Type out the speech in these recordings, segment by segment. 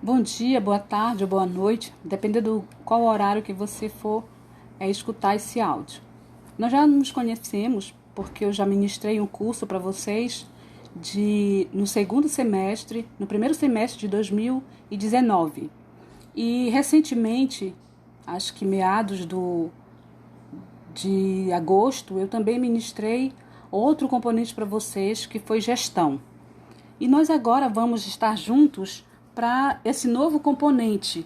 Bom dia, boa tarde ou boa noite, dependendo do qual horário que você for escutar esse áudio. Nós já nos conhecemos porque eu já ministrei um curso para vocês no segundo semestre, no primeiro semestre de 2019. E recentemente, acho que meados de agosto, eu também ministrei outro componente para vocês que foi gestão. E nós agora vamos estar juntos para esse novo componente,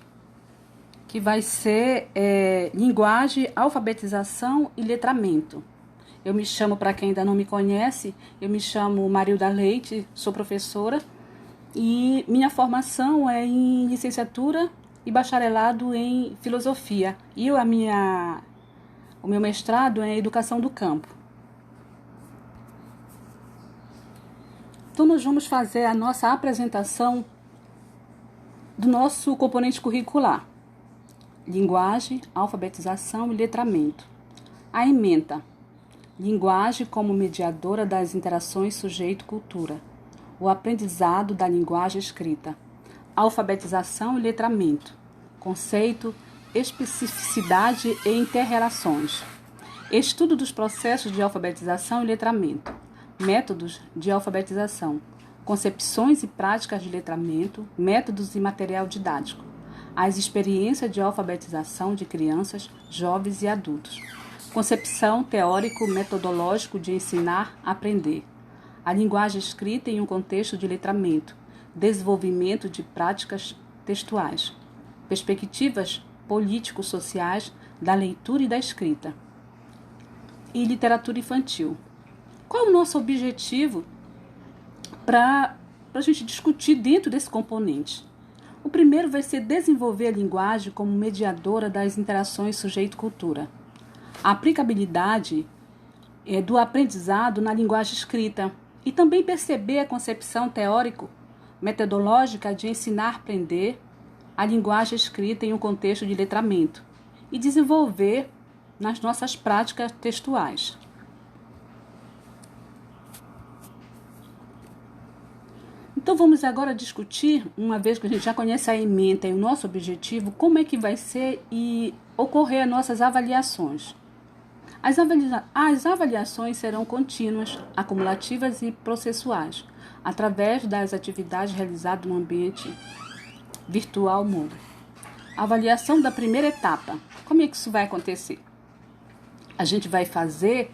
que vai ser linguagem, alfabetização e letramento. Eu me chamo, para quem ainda não me conhece, eu me chamo Marilda Leite, sou professora e minha formação é em licenciatura e bacharelado em filosofia. E o meu mestrado é em educação do campo. Então nós vamos fazer a nossa apresentação do nosso componente curricular: linguagem, alfabetização e letramento. A ementa: linguagem como mediadora das interações sujeito-cultura. O aprendizado da linguagem escrita. Alfabetização e letramento. Conceito, especificidade e interrelações. Estudo dos processos de alfabetização e letramento. Métodos de alfabetização. Concepções e práticas de letramento, métodos e material didático. As experiências de alfabetização de crianças, jovens e adultos. Concepção teórico-metodológico de ensinar, aprender. A linguagem escrita em um contexto de letramento. Desenvolvimento de práticas textuais. Perspectivas político-sociais da leitura e da escrita. E literatura infantil. Qual é o nosso objetivo para a gente discutir dentro desse componente? O primeiro vai ser desenvolver a linguagem como mediadora das interações sujeito-cultura. A aplicabilidade do aprendizado na linguagem escrita e também perceber a concepção teórico-metodológica de ensinar-aprender a linguagem escrita em um contexto de letramento e desenvolver nas nossas práticas textuais. Então vamos agora discutir, uma vez que a gente já conhece a ementa e o nosso objetivo, como é que vai ser e ocorrer as nossas avaliações. As avaliações serão contínuas, acumulativas e processuais, através das atividades realizadas no ambiente virtual mundo. Avaliação da primeira etapa. Como é que isso vai acontecer? A gente vai fazer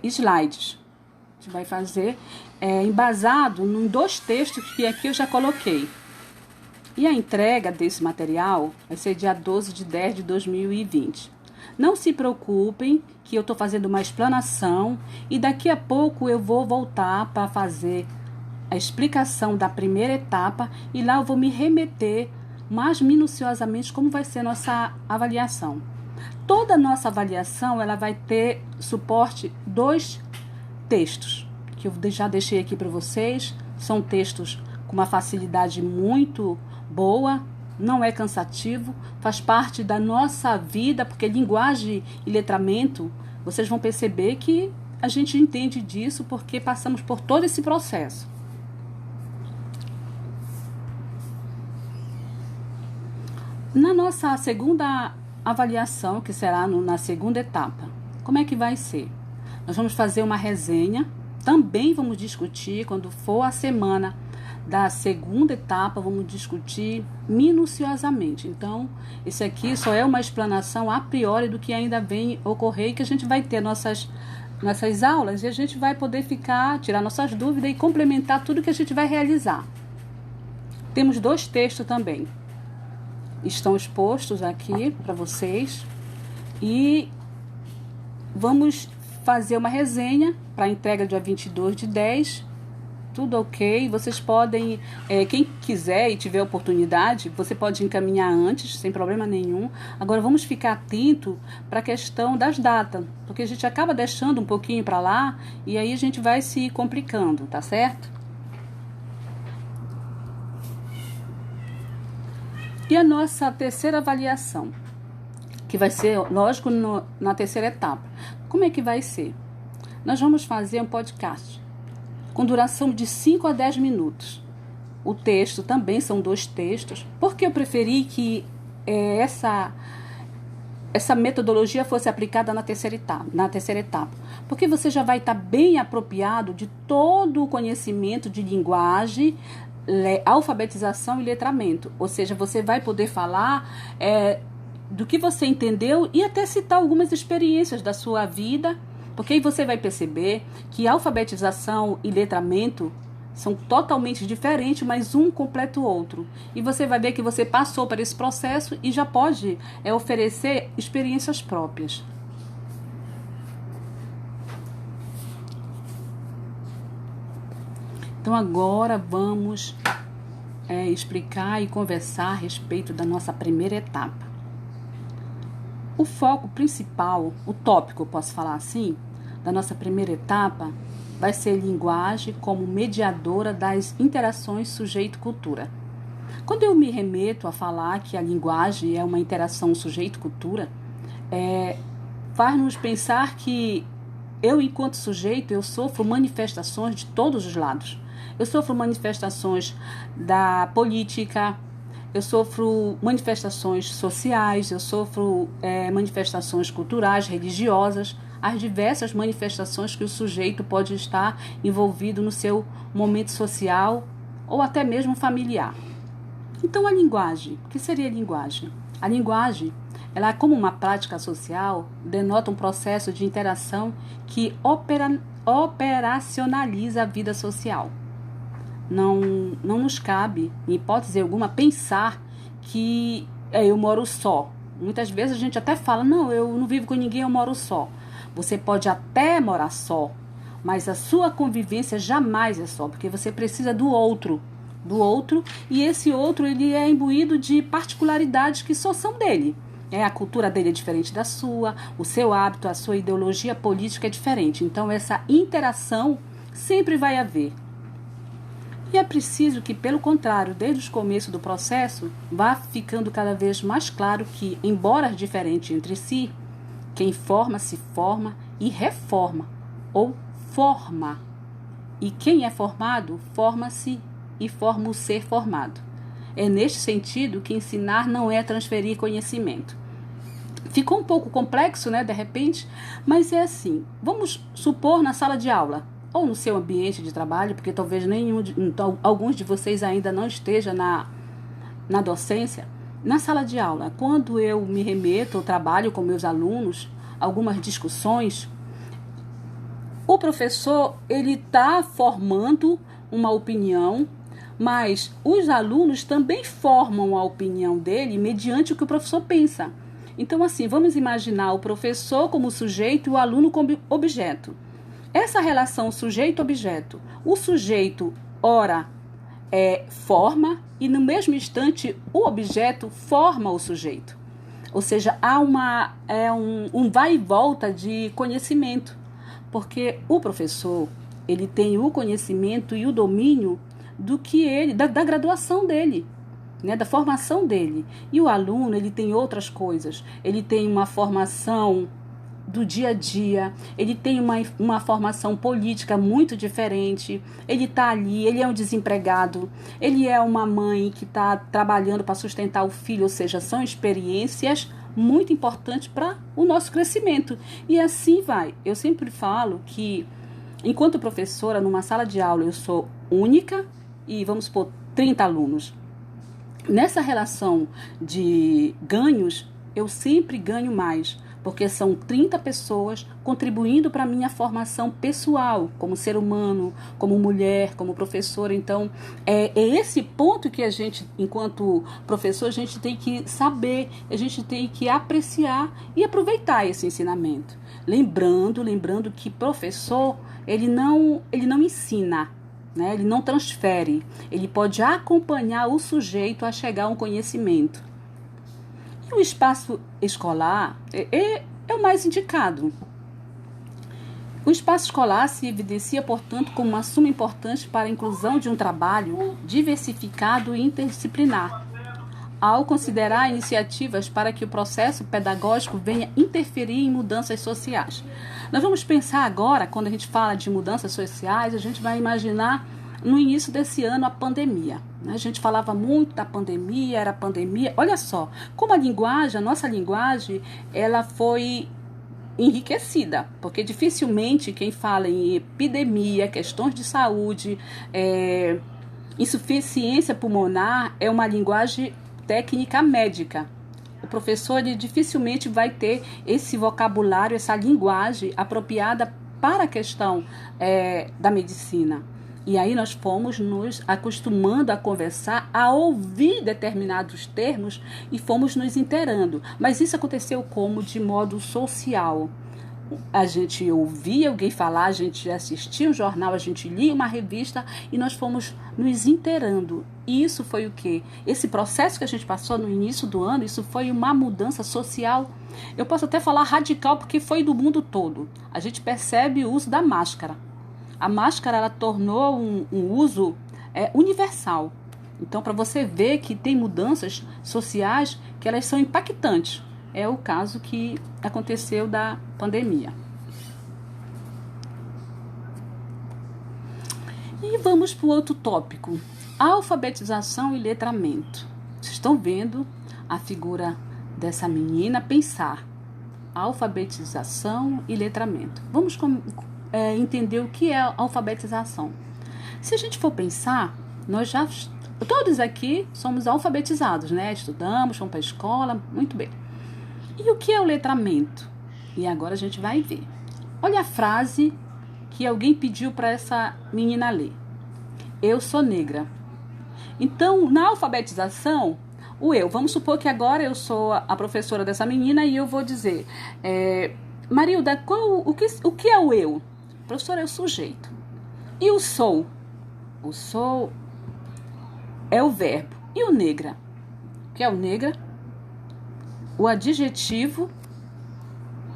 slides. A gente vai fazer embasado em 2 textos que aqui eu já coloquei. E a entrega desse material vai ser dia 12 de 10 de 2020. Não se preocupem que eu estou fazendo uma explanação e daqui a pouco eu vou voltar para fazer a explicação da primeira etapa e lá eu vou me remeter mais minuciosamente como vai ser a nossa avaliação. Toda a nossa avaliação ela vai ter suporte 2 textos que eu já deixei aqui para vocês. São textos com uma facilidade muito boa, não é cansativo, faz parte da nossa vida, porque linguagem e letramento, vocês vão perceber que a gente entende disso porque passamos por todo esse processo. Na nossa segunda avaliação, que será na segunda etapa, como é que vai ser? Nós vamos fazer uma resenha, também vamos discutir, quando for a semana da segunda etapa, vamos discutir minuciosamente. Então, esse aqui só é uma explanação a priori do que ainda vem ocorrer e que a gente vai ter nossas aulas e a gente vai poder tirar nossas dúvidas e complementar tudo que a gente vai realizar. Temos 2 textos também. Estão expostos aqui para vocês e vamos fazer uma resenha para a entrega dia 22 de 10, tudo ok. Vocês podem, quem quiser e tiver oportunidade, você pode encaminhar antes, sem problema nenhum. Agora vamos ficar atento para a questão das datas, porque a gente acaba deixando um pouquinho para lá e aí a gente vai se complicando, tá certo? E a nossa terceira avaliação, que vai ser, lógico, na terceira etapa. Como é que vai ser? Nós vamos fazer um podcast com duração de 5 a 10 minutos. O texto também são 2 textos. Por que eu preferi que essa metodologia fosse aplicada na terceira etapa? Porque você já vai estar bem apropriado de todo o conhecimento de linguagem, alfabetização e letramento. Ou seja, você vai poder falar do que você entendeu e até citar algumas experiências da sua vida, porque aí você vai perceber que alfabetização e letramento são totalmente diferentes, mas um completa o outro. E você vai ver que você passou por esse processo e já pode oferecer experiências próprias. Então agora vamos explicar e conversar a respeito da nossa primeira etapa. O foco principal, o tópico, posso falar assim, da nossa primeira etapa vai ser linguagem como mediadora das interações sujeito-cultura. Quando eu me remeto a falar que a linguagem é uma interação sujeito-cultura, faz-nos pensar que eu, enquanto sujeito, eu sofro manifestações de todos os lados. Eu sofro manifestações da política, eu sofro manifestações sociais, eu sofro manifestações culturais, religiosas, as diversas manifestações que o sujeito pode estar envolvido no seu momento social ou até mesmo familiar. Então a linguagem, o que seria a linguagem? A linguagem, ela como uma prática social, denota um processo de interação que operacionaliza a vida social. Não nos cabe, em hipótese alguma, pensar que eu moro só. Muitas vezes a gente até fala, não, eu não vivo com ninguém, eu moro só. Você pode até morar só, mas a sua convivência jamais é só, porque você precisa do outro, e esse outro ele é imbuído de particularidades que só são dele. A cultura dele é diferente da sua, o seu hábito, a sua ideologia política é diferente. Então essa interação sempre vai haver. E é preciso que, pelo contrário, desde o começo do processo, vá ficando cada vez mais claro que, embora diferentes entre si, quem forma se forma e reforma, ou forma. E quem é formado, forma-se e forma o ser formado. É neste sentido que ensinar não é transferir conhecimento. Ficou um pouco complexo, né, de repente, mas é assim. Vamos supor na sala de aula, ou no seu ambiente de trabalho, porque talvez alguns de vocês ainda não estejam na docência. Na sala de aula, quando eu me remeto ao trabalho com meus alunos, algumas discussões, o professor ele está formando uma opinião, mas os alunos também formam a opinião dele mediante o que o professor pensa. Então, assim, vamos imaginar o professor como sujeito e o aluno como objeto. Essa relação sujeito-objeto, o sujeito, ora, forma e no mesmo instante o objeto forma o sujeito. Ou seja, há um vai e volta de conhecimento, porque o professor ele tem o conhecimento e o domínio do que ele, da graduação dele, né, da formação dele. E o aluno ele tem outras coisas, ele tem uma formação do dia a dia, ele tem uma formação política muito diferente, ele está ali, ele é um desempregado, ele é uma mãe que está trabalhando para sustentar o filho, ou seja, são experiências muito importantes para o nosso crescimento. E assim vai. Eu sempre falo que, enquanto professora, numa sala de aula, eu sou única e vamos por 30 alunos. Nessa relação de ganhos, eu sempre ganho mais, porque são 30 pessoas contribuindo para a minha formação pessoal, como ser humano, como mulher, como professora. Então, é esse ponto que a gente, enquanto professor, a gente tem que saber, a gente tem que apreciar e aproveitar esse ensinamento. Lembrando que professor, ele não ensina, né? Ele não transfere, ele pode acompanhar o sujeito a chegar a um conhecimento. E o espaço escolar é o mais indicado. O espaço escolar se evidencia, portanto, como uma suma importante para a inclusão de um trabalho diversificado e interdisciplinar, ao considerar iniciativas para que o processo pedagógico venha interferir em mudanças sociais. Nós vamos pensar agora, quando a gente fala de mudanças sociais, a gente vai imaginar no início desse ano a pandemia. A gente falava muito da pandemia, era pandemia. Olha só, como a nossa linguagem, ela foi enriquecida, porque dificilmente quem fala em epidemia, questões de saúde, insuficiência pulmonar é uma linguagem técnica médica. O professor ele dificilmente vai ter esse vocabulário, essa linguagem apropriada para a questão da medicina. E aí nós fomos nos acostumando a conversar, a ouvir determinados termos e fomos nos inteirando. Mas isso aconteceu como? De modo social. A gente ouvia alguém falar, a gente assistia um jornal, a gente lia uma revista e nós fomos nos inteirando. E isso foi o quê? Esse processo que a gente passou no início do ano, isso foi uma mudança social. Eu posso até falar radical porque foi do mundo todo. A gente percebe o uso da máscara. A máscara ela tornou um uso universal. Então, para você ver que tem mudanças sociais que elas são impactantes. É o caso que aconteceu da pandemia. E vamos para o outro tópico. Alfabetização e letramento. Vocês estão vendo a figura dessa menina pensar. Alfabetização e letramento. Vamos entender o que é alfabetização. Se a gente for pensar, todos aqui somos alfabetizados, né? Estudamos, fomos para a escola, muito bem. E o que é o letramento? E agora a gente vai ver. Olha a frase que alguém pediu para essa menina ler. Eu sou negra. Então, na alfabetização, vamos supor que agora eu sou a professora dessa menina e eu vou dizer, Marilda, o que é o eu? Professora, é o sujeito. E o sou? O sou é o verbo. E o negra? O que é o negra? O adjetivo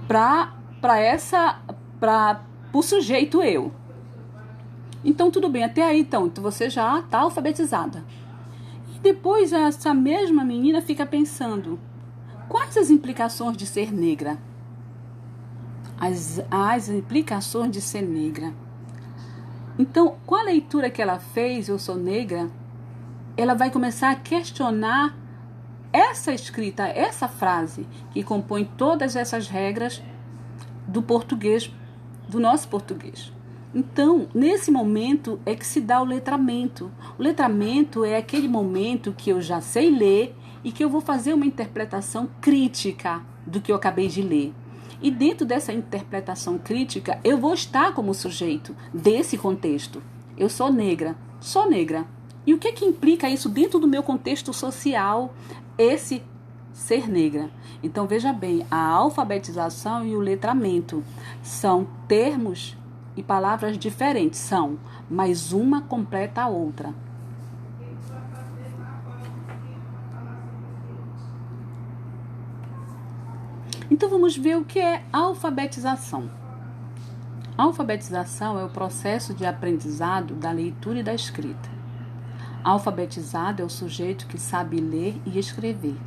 para o sujeito eu. Então, tudo bem, até aí, então você já está alfabetizada. E depois essa mesma menina fica pensando, quais as implicações de ser negra? As implicações de ser negra. Então, com a leitura que ela fez, eu sou negra, ela vai começar a questionar essa escrita, essa frase que compõe todas essas regras do português, do nosso português. Então, nesse momento é que se dá o letramento. O letramento é aquele momento que eu já sei ler e que eu vou fazer uma interpretação crítica do que eu acabei de ler. E dentro dessa interpretação crítica, eu vou estar como sujeito desse contexto. Eu sou negra, sou negra. E o que implica isso dentro do meu contexto social, esse ser negra? Então, veja bem, a alfabetização e o letramento são termos e palavras diferentes, mas uma completa a outra. Então, vamos ver o que é alfabetização. A alfabetização é o processo de aprendizado da leitura e da escrita. Alfabetizado é o sujeito que sabe ler e escrever.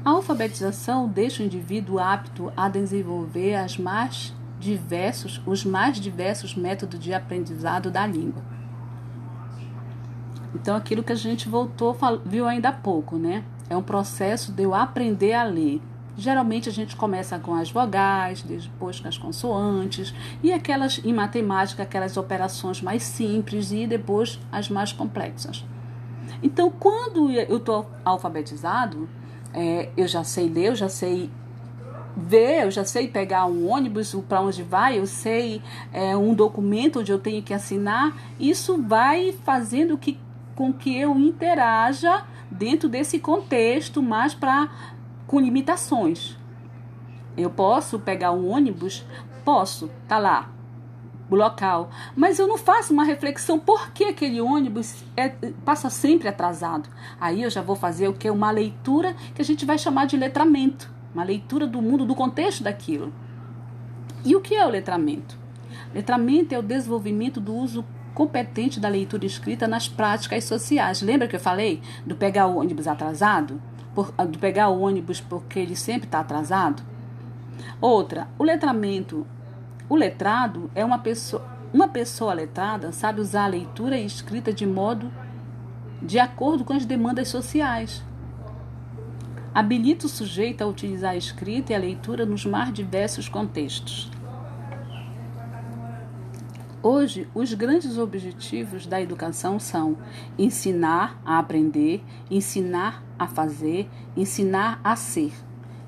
A alfabetização deixa o indivíduo apto a desenvolver os mais diversos métodos de aprendizado da língua. Então, aquilo que a gente viu ainda há pouco, né? É um processo de eu aprender a ler. Geralmente a gente começa com as vogais, depois com as consoantes, e em matemática, aquelas operações mais simples e depois as mais complexas. Então, quando eu estou alfabetizado, eu já sei ler, eu já sei ver, eu já sei pegar um ônibus para onde vai, eu sei um documento onde eu tenho que assinar. Isso vai fazendo com que eu interaja dentro desse contexto, mas com limitações. Eu posso pegar um ônibus? Posso, tá lá, o local. Mas eu não faço uma reflexão por que aquele ônibus passa sempre atrasado. Aí eu já vou fazer o quê? Uma leitura que a gente vai chamar de letramento. Uma leitura do mundo, do contexto daquilo. E o que é o letramento? Letramento é o desenvolvimento do uso competente da leitura escrita nas práticas sociais. Lembra que eu falei do pegar o ônibus atrasado? Do pegar o ônibus porque ele sempre está atrasado? Outra, o letramento. O letrado é uma pessoa letrada sabe usar a leitura e escrita de modo de acordo com as demandas sociais. Habilita o sujeito a utilizar a escrita e a leitura nos mais diversos contextos. Hoje, os grandes objetivos da educação são ensinar a aprender, ensinar a fazer, ensinar a ser,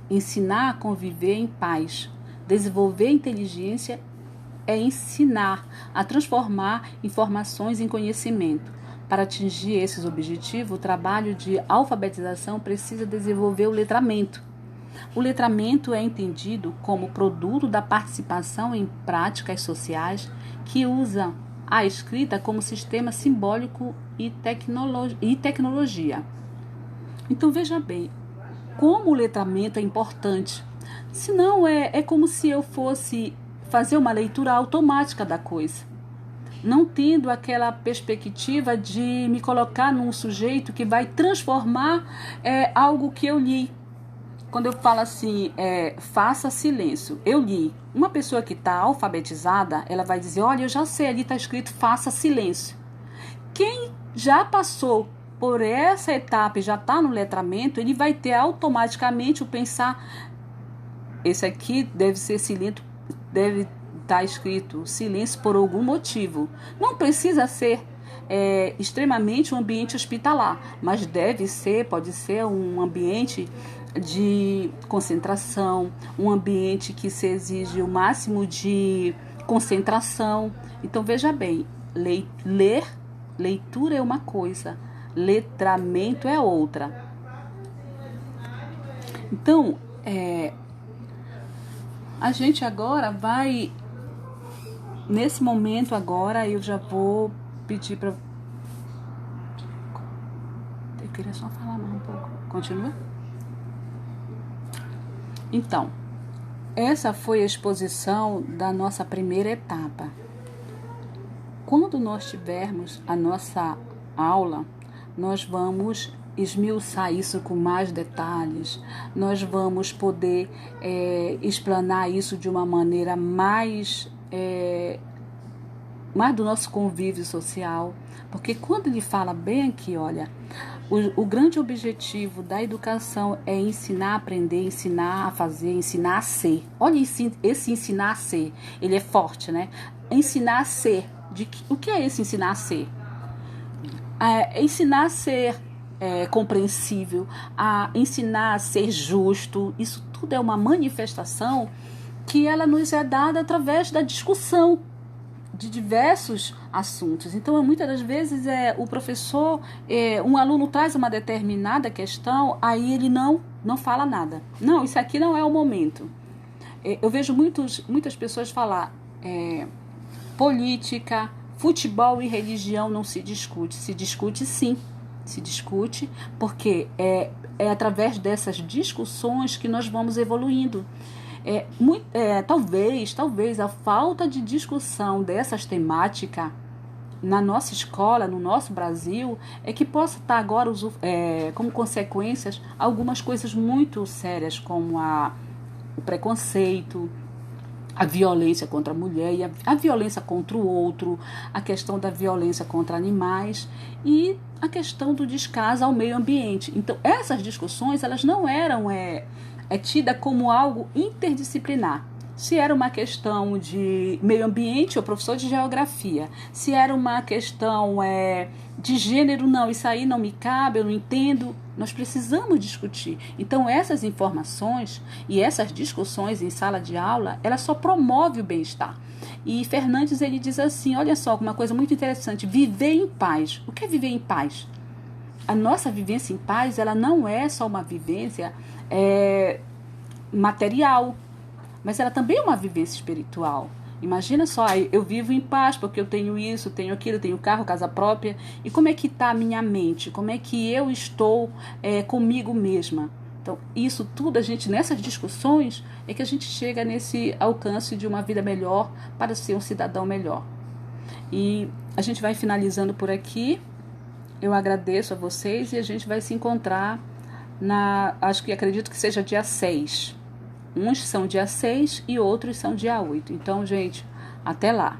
ensinar a conviver em paz, desenvolver inteligência é ensinar a transformar informações em conhecimento. Para atingir esses objetivos, o trabalho de alfabetização precisa desenvolver o letramento. O letramento é entendido como produto da participação em práticas sociais que usa a escrita como sistema simbólico e tecnologia. Então veja bem, como o letramento é importante. Senão é como se eu fosse fazer uma leitura automática da coisa, não tendo aquela perspectiva de me colocar num sujeito que vai transformar algo que eu li. Quando eu falo assim, faça silêncio, eu li. Uma pessoa que está alfabetizada, ela vai dizer, olha, eu já sei, ali está escrito faça silêncio. Quem já passou por essa etapa e já está no letramento, ele vai ter automaticamente o pensar, esse aqui deve ser silêncio, deve estar escrito silêncio por algum motivo. Não precisa ser extremamente um ambiente hospitalar, mas pode ser um ambiente de concentração, um ambiente que se exige o máximo de concentração. Então veja bem, leitura é uma coisa, letramento é outra. Então, a gente agora vai, nesse momento agora, eu já vou pedir para... Eu queria só falar mais um pouco. Continua? Então, essa foi a exposição da nossa primeira etapa. Quando nós tivermos a nossa aula, nós vamos esmiuçar isso com mais detalhes, nós vamos poder explanar isso de uma maneira mais do nosso convívio social, porque quando ele fala bem aqui, olha, o grande objetivo da educação é ensinar a aprender, ensinar a fazer, ensinar a ser. Olha esse ensinar a ser, ele é forte, né? Ensinar a ser. O que é esse ensinar a ser? Ensinar a ser compreensível, a ensinar a ser justo. Isso tudo é uma manifestação que ela nos é dada através da discussão de diversos assuntos. Então, muitas das vezes o professor, um aluno traz uma determinada questão, aí ele não fala nada. Não, isso aqui não é o momento. Eu vejo muitas pessoas falar política, futebol e religião não se discute. Se discute sim, se discute, porque é através dessas discussões que nós vamos evoluindo. Talvez a falta de discussão dessas temáticas na nossa escola, no nosso Brasil, que possa estar agora como consequências algumas coisas muito sérias, como o preconceito, a violência contra a mulher e a violência contra o outro, a questão da violência contra animais e a questão do descaso ao meio ambiente. Então, essas discussões, elas não eram tida como algo interdisciplinar. Se era uma questão de meio ambiente, o professor de geografia. Se era uma questão de gênero, não, isso aí não me cabe, eu não entendo. Nós precisamos discutir. Então, essas informações e essas discussões em sala de aula, ela só promove o bem-estar. E Fernandes, ele diz assim, olha só, uma coisa muito interessante, viver em paz. O que é viver em paz? A nossa vivência em paz, ela não é só uma vivência material, mas ela também é uma vivência espiritual. Imagina só, eu vivo em paz porque eu tenho isso, tenho aquilo, tenho carro, casa própria. E como é que está a minha mente? Como é que eu estou comigo mesma? Então, isso tudo, nessas discussões, é que a gente chega nesse alcance de uma vida melhor para ser um cidadão melhor. E a gente vai finalizando por aqui. Eu agradeço a vocês e a gente vai se encontrar acredito que seja dia 6. Uns são dia 6 e outros são dia 8. Então, gente, até lá.